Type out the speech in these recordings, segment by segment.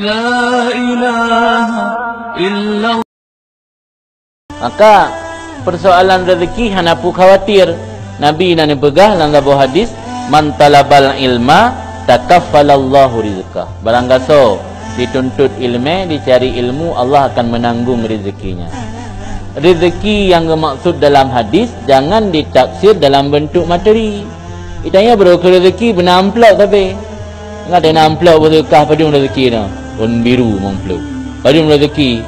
La ilaha illallah. Maka persoalan rezeki hanapu khawatir. Nabi nani pegah dalam sebuah hadis, man talabal ilma takaffalallahu rizqah. Barang gaso dituntut ilmu, dicari ilmu, Allah akan menanggung rezekinya. Rezeki yang bermaksud dalam hadis jangan ditaksir dalam bentuk materi. Itanya bro ke rezeki benar amplop tapi enggak ada amplop berkah pada rezeki no. Un biru amplop. Pada rezeki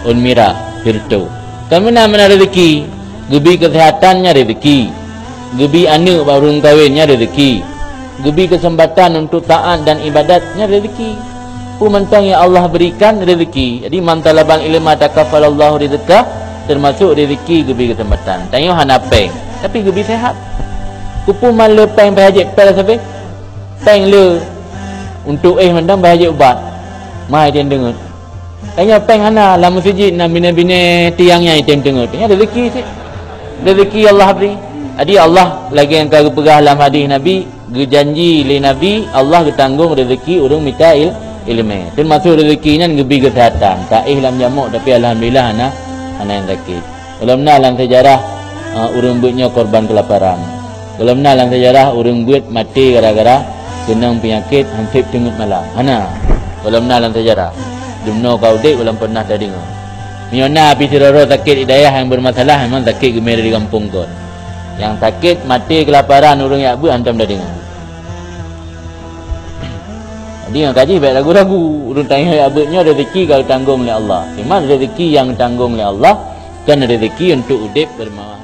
un merah hirto. Kamu mana rezeki? Gebi kesehatannya rezeki. Gebi anak baru kahwinnya rezeki. Gebi kesempatan untuk taat dan ibadatnya rezeki. Mentang yang Allah berikan rezeki. Jadi man talabal ilma takaffalallahu rizqah, termasuk rezeki gebi kesempatan. Tanya hana peng, tapi gebi sehat. Kupu malu peng bahajik pel sampai. Peng le untuk mandang bahajik ubat. Mai dia dengar. Tanya peng hana la masjid na bina-bina tiangnya item dengar. Tanya rezeki sih. Rezeki Allah beri. Jadi Allah lagi yang kau pegah dalam hadis Nabi, gejanji li Nabi Allah getanggung rezeki urang minta ilmu. Termasuk rezekinya gebi kesehatan. Tak lam jamuk tapi alhamdulillah anak yang sakit. Dalam dalam sejarah urang buatnya korban kelaparan. Dalam dalam sejarah urang buat mati gara-gara kena penyakit hansip tengut malam. Hana. Dalam dalam sejarah. Dumno kau dek belum pernah tak dengar. Miona api siroro sakit hidayah yang bermasalah memang sakit gemar di kampung kau. Yang sakit mati kelaparan urang yak bu antam dah dengar. Dia kaji baik ragu-ragu. Urang tanya abadnya rezeki kau tanggung oleh Allah. Memang rezeki yang tanggung oleh Allah kan rezeki untuk udip bermawah.